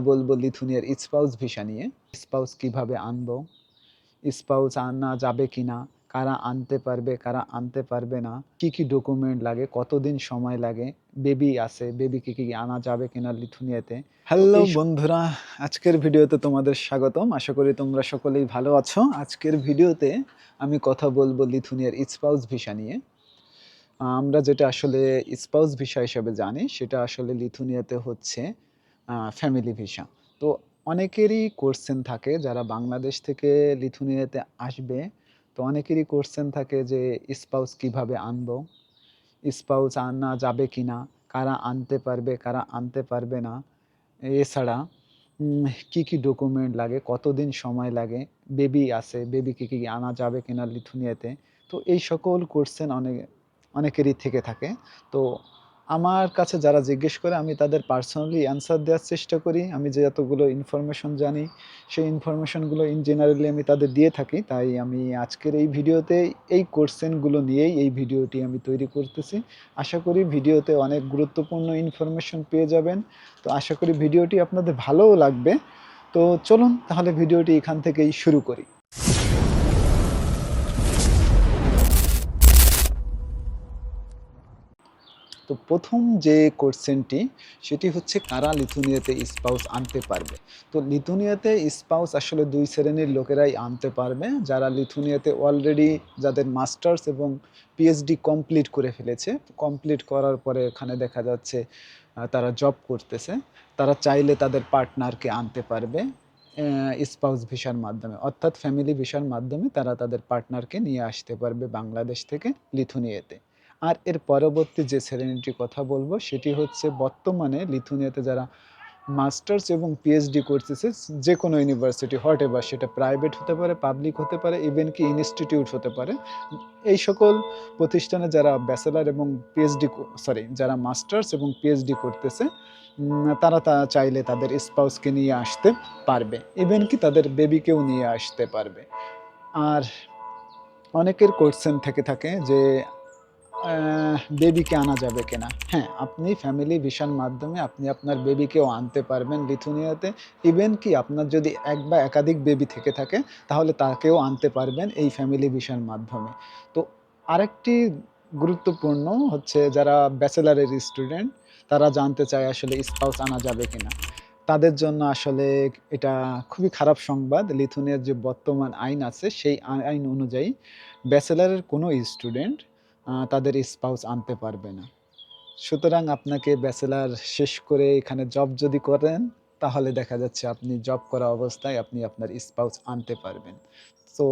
বলবো লিথুনিয়ার spouse visa নিয়ে। Spouse কিভাবে আনবো? স্পাউস আনা যাবে কিনা? কারা আনতে পারবে, কারা আনতে পারবে না? কি ডকুমেন্ট লাগে? কতদিন সময় লাগে? বেবি আছে, বেবিকে কি আনা যাবে কিনা লিথুনিয়াতে? হ্যালো বন্ধুরা, আজকের ভিডিওতে তোমাদের স্বাগতম। আশা করি তোমরা সকলেই ভালো আছো। আজকের ভিডিওতে আমি কথা বলবো লিথুনিয়ার স্পাউস ভিসা নিয়ে। আমরা যেটা আসলে স্পাউস ভিসা হিসেবে জানি, সেটা আসলে লিথুনিয়াতে হচ্ছে ফ্যামিলি ভিসা। তো অনেকেরই কোয়েশ্চেন থাকে যারা বাংলাদেশ থেকে লিথুনিয়াতে আসবে, তো অনেকেরই কোয়েশ্চেন থাকে যে স্পাউস কিভাবে আনবো? স্পাউস আনা যাবে কিনা? কারা আনতে পারবে, কারা আনতে পারবে না? এছাড়া কি ডকুমেন্ট লাগে? কতদিন সময় লাগে? বেবি আছে, বেবিকে কি আনা যাবে কিনা লিথুনিয়াতে? তো এই সকল কোয়েশ্চেন অনেকেরই থেকে থাকে। তো আমার কাছে যারা জিজ্ঞেস করে আমি তাদের পার্সোনালি অ্যান্সার দেওয়ার চেষ্টা করি। আমি যে এতগুলো ইনফরমেশন জানি, সেই ইনফরমেশনগুলো ইন জেনারেলি আমি তাদের দিয়ে থাকি। তাই আমি আজকের এই ভিডিওতে এই কোয়েশ্চেনগুলো নিয়েই এই ভিডিওটি আমি তৈরি করতেছি। আশা করি ভিডিওতে অনেক গুরুত্বপূর্ণ ইনফরমেশন পেয়ে যাবেন। তো আশা করি ভিডিওটি আপনাদের ভালোও লাগবে। তো চলুন তাহলে ভিডিওটি এখান থেকেই শুরু করি। তো প্রথম যে কোশ্চেনটি সেটি হচ্ছে কারা লিথুনিয়াতে স্পাউস আনতে পারবে। তো লিথুনিয়াতে স্পাউস আসলে ২ শ্রেণীর লোকেরাই আনতে পারবে। যারা লিথুনিয়াতে অলরেডি যাদের মাস্টার্স এবং পিএইচডি কমপ্লিট করে ফেলেছে। কমপ্লিট করার পরে এখানে দেখা যাচ্ছে তারা জব করতেছে। তারা চাইলে তাদের পার্টনারকে আনতে পারবে স্পাউস ভিসার মাধ্যমে। অর্থাৎ ফ্যামিলি ভিসার মাধ্যমে তারা তাদের পার্টনারকে নিয়ে আসতে পারবে বাংলাদেশ থেকে লিথুনিয়াতে। আর এর পরবর্তী যে শ্রেণীটির কথা বলব সেটি হচ্ছে বর্তমানে লিথুনিয়াতে যারা মাস্টার্স এবং পিএইচডি করতেছে যেকোনো ইউনিভার্সিটি হোয়াটএভার, সেটা প্রাইভেট হতে পারে, পাবলিক হতে পারে, ইভেন কি ইনস্টিটিউট হতে পারে। এই সকল প্রতিষ্ঠানে যারা ব্যাচেলর এবং যারা মাস্টার্স এবং পিএইচডি করতেছে তারা চাইলে তাদের স্পাউসকে নিয়ে আসতে পারবে, ইভেন কি তাদের বেবিকেও নিয়ে আসতে পারবে। আর অনেকের কোয়েশ্চেন থেকে থাকে যে বেবিকে আনা যাবে কিনা? হ্যাঁ, আপনি ফ্যামিলি ভিসার মাধ্যমে আপনি আপনার বেবিকেও আনতে পারবেন লিথুনিয়াতে। ইভেন কি আপনার যদি এক বা একাধিক বেবি থেকে থাকে তাহলে তাকেও আনতে পারবেন এই ফ্যামিলি ভিসার মাধ্যমে। তো আরেকটি গুরুত্বপূর্ণ হচ্ছে যারা ব্যাচেলরের স্টুডেন্ট, তারা জানতে চায় আসলে স্পাউস আনা যাবে কিনা? তাদের জন্য আসলে এটা খুবই খারাপ সংবাদ। লিথুনিয়ার যে বর্তমান আইন আছে সেই আইন অনুযায়ী ব্যাচেলরের কোনো স্টুডেন্ট তাদের স্পাউস আনতে পারবে না। সুতরাং আপনাকে ব্যাচেলর শেষ করে এখানে জব যদি করেন, তাহলে দেখা যাচ্ছে আপনি জব করা অবস্থায় আপনি আপনার স্পাউস আনতে পারবেন। তো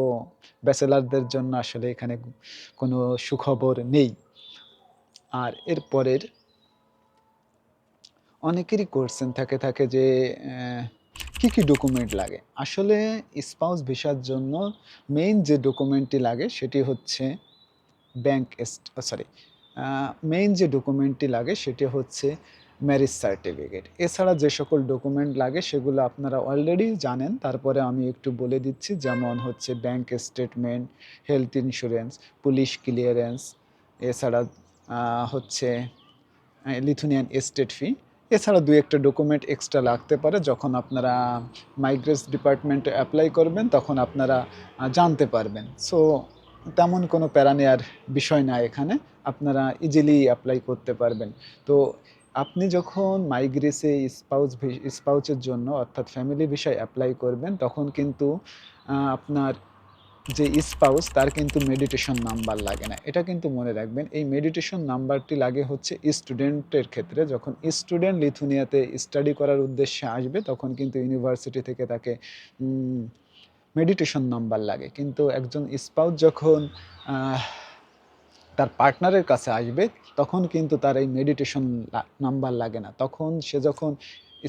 ব্যাচেলরদের জন্য আসলে এখানে কোনো সুখবর নেই। আর এর পরের অনেকেরই কোয়েশ্চেন থাকে যে কি ডকুমেন্ট লাগে? আসলে স্পাউস ভিসার জন্য মেইন যে ডকুমেন্টটি লাগে সেটি হচ্ছে ব্যাংক এস্ট সরি মেইন যে ডকুমেন্টটি লাগে সেটি হচ্ছে ম্যারেজ সার্টিফিকেট। এছাড়া যে সকল ডকুমেন্ট লাগে সেগুলো আপনারা অলরেডি জানেন। তারপরে আমি একটু বলে দিচ্ছি, যেমন হচ্ছে bank statement, health insurance, police clearance, এছাড়া হচ্ছে লিথুনিয়ান এস্টেট ফি। এছাড়া ২-১ টা ডকুমেন্ট এক্সট্রা লাগতে পারে। যখন আপনারা মাইগ্রেশন ডিপার্টমেন্টে এপ্লাই করবেন তখন আপনারা জানতে পারবেন। সো তেমন কোনো প্যারা নেয়ার বিষয় না এখানে। আপনারা ইজিলি এপ্লাই করতে পারবেন। তো আপনি যখন মাইগ্রেসে স্পাউসের জন্য অর্থাৎ ফ্যামিলি ভিসায় এপ্লাই করবেন তখন কিন্তু আপনার যে স্পাউস তার কিন্তু মেডিটেশন নাম্বার লাগে না। এটা কিন্তু মনে রাখবেন। এই মেডিটেশন নাম্বারটি লাগে হচ্ছে স্টুডেন্টের ক্ষেত্রে। যখন স্টুডেন্ট লিথুনিয়াতে স্টাডি করার উদ্দেশ্যে আসবে তখন কিন্তু ইউনিভার্সিটি থেকে তাকে উম মেডিটেশন নাম্বার লাগে। কিন্তু একজন স্পাউস যখন আহ তার পার্টনারের কাছে আসবে তখন কিন্তু তার এই মেডিটেশন নাম্বার লাগে না। তখন সে যখন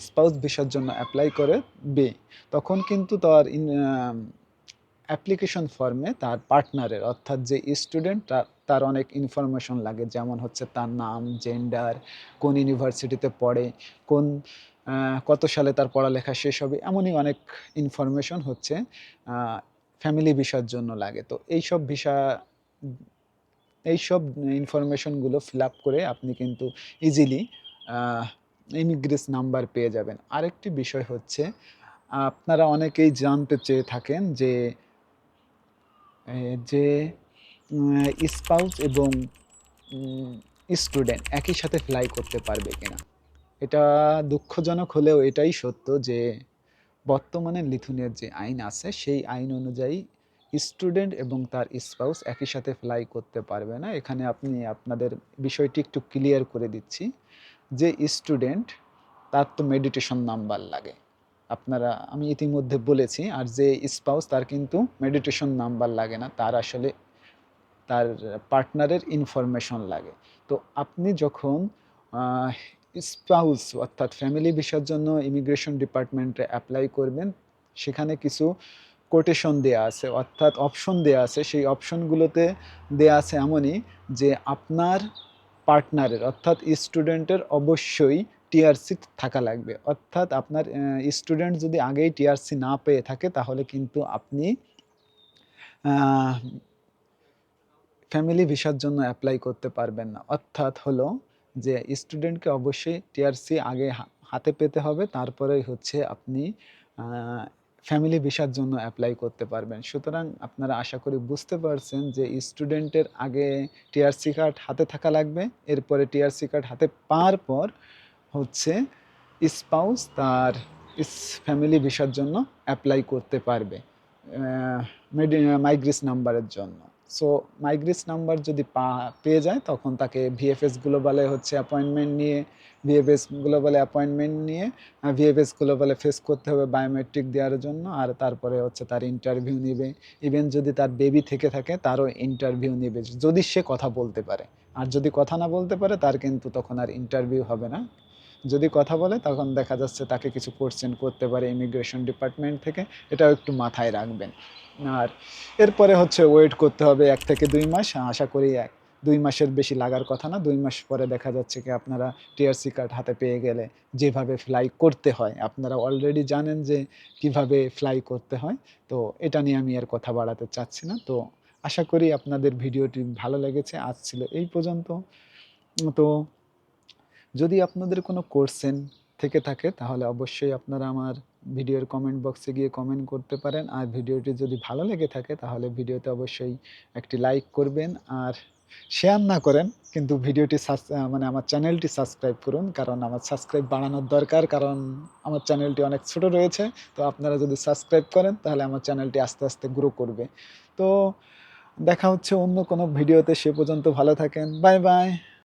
স্পাউস ভিসার জন্য এপ্লাই করবে তখন কিন্তু তার অ্যাপ্লিকেশন ফর্মে তার পার্টনারের অর্থাৎ যে স্টুডেন্ট তার অনেক ইনফরমেশন লাগে, যেমন হচ্ছে তার নাম, জেন্ডার, কোন ইউনিভার্সিটিতে পড়ে, কোন কত সালে তার পড়ালেখা শেষ হবে, এমনই অনেক ইনফরমেশন হচ্ছে ফ্যামিলি ভিসার জন্য লাগে। তো এইসব ইনফরমেশনগুলো ফিল আপ করে আপনি কিন্তু ইজিলি ইমিগ্রেস নাম্বার পেয়ে যাবেন। আরেকটি বিষয় হচ্ছে আপনারা অনেকেই জানতে চেয়ে থাকেন যে এ যে স্পাউস এবং উম স্টুডেন্ট একই সাথে ফ্লাই করতে পারবে কিনা? এটা দুঃখজনক হলেও এটাই সত্য যে বর্তমানে লিথুনিয়ার যে আইন আছে সেই আইন অনুযায়ী স্টুডেন্ট এবং তার স্পাউস একই সাথে ফ্লাই করতে পারবে না। এখানে আপনাদের বিষয়টি একটু ক্লিয়ার করে দিচ্ছি যে স্টুডেন্ট তার তো মেডিটেশন নাম্বার লাগে। আমি ইতিমধ্যে বলেছি। আর যে স্পাউস তার কিন্তু মেডিটেশন নাম্বার লাগে না। তার আসলে তার পার্টনারের ইনফরমেশন লাগে। তো আপনি যখন আহ, স্পাউস অর্থাৎ ফ্যামিলি ভিসার জন্য ইমিগ্রেশন ডিপার্টমেন্টে অ্যাপ্লাই করবেন, সেখানে কিছু কোটেশন দেয়া আছে অর্থাৎ অপশন দেয়া আছে। সেই অপশনগুলোতে দেয়া আছে এমনই যে আপনার পার্টনারের অর্থাৎ স্টুডেন্টের অবশ্যই টিআরসি থাকা লাগবে। অর্থাৎ আপনার স্টুডেন্ট যদি আগেই টিআরসি না পেয়ে থাকে তাহলে কিন্তু আপনি আহ, ফ্যামিলি ভিসার জন্য অ্যাপ্লাই করতে পারবেন না। অর্থাৎ হলো যে স্টুডেন্টকে অবশ্যই টিআরসি আগে হাতে পেতে হবে, তারপরেই হচ্ছে আপনি ফ্যামিলি ভিসার জন্য অ্যাপ্লাই করতে পারবেন। সুতরাং আপনারা আশা করি বুঝতে পারছেন যে স্টুডেন্টের আগে টিআরসি কার্ড হাতে থাকা লাগবে, এরপরে টিআরসি কার্ড হাতে পাওয়ার পর হচ্ছে স্পাউস তার ফ্যামিলি ভিসার জন্য অ্যাপ্লাই করতে পারবে মাইগ্রেস নাম্বারের জন্য। সো মাইগ্রেস নাম্বার যদি পেয়ে যায় তখন তাকে ভিএফএস গ্লোবালে হচ্ছে অ্যাপয়েন্টমেন্ট নিয়ে ভিএফএস গ্লোবালে ফেস করতে হবে বায়োমেট্রিক দেওয়ার জন্য। আর তারপরে হচ্ছে তার ইন্টারভিউ নেবে। ইভেন যদি তার বেবি থেকে থাকে তারও ইন্টারভিউ নেবে যদি সে কথা বলতে পারে। আর যদি কথা না বলতে পারে তার কিন্তু তখন আর ইন্টারভিউ হবে না। যদি কথা বলে তখন দেখা যাচ্ছে তাকে কিছু কোশ্চেন করতে পারে ইমিগ্রেশন ডিপার্টমেন্ট থেকে। এটাও একটু মাথায় রাখবেন। আর এরপরে হচ্ছে ওয়েট করতে হবে 1 থেকে 2 মাস। আশা করি 2 মাসের বেশি লাগার কথা না। 2 মাস পরে দেখা যাচ্ছে কি আপনারা টিআরসি কার্ড হাতে পেয়ে গেলে যেভাবে ফ্লাই করতে হয় আপনারা অলরেডি জানেন যে কিভাবে ফ্লাই করতে হয়। তো এটা নিয়ে আমি আর কথা বাড়াতে চাচ্ছি না। তো আশা করি আপনাদের ভিডিওটি ভালো লেগেছে। আজ ছিল এই পর্যন্ত। তো যদি আপনাদের কোনো কোশ্চেন থেকে থাকে তাহলে অবশ্যই আপনারা আমার ভিডিওর কমেন্ট বক্সে গিয়ে কমেন্ট করতে পারেন। আর ভিডিওটি যদি ভালো লেগে থাকে তাহলে ভিডিওতে অবশ্যই একটি লাইক করবেন। আর শেয়ার না করেন কিন্তু ভিডিওটি মানে আমার চ্যানেলটি সাবস্ক্রাইব করুন, কারণ আমার সাবস্ক্রাইব বাড়ানোর দরকার, কারণ আমার চ্যানেলটি অনেক ছোট রয়েছে। তো আপনারা যদি সাবস্ক্রাইব করেন তাহলে আমার চ্যানেলটি আস্তে আস্তে গ্রো করবে। তো দেখা হচ্ছে অন্য কোনো ভিডিওতে। সে পর্যন্ত ভালো থাকেন। Bye bye.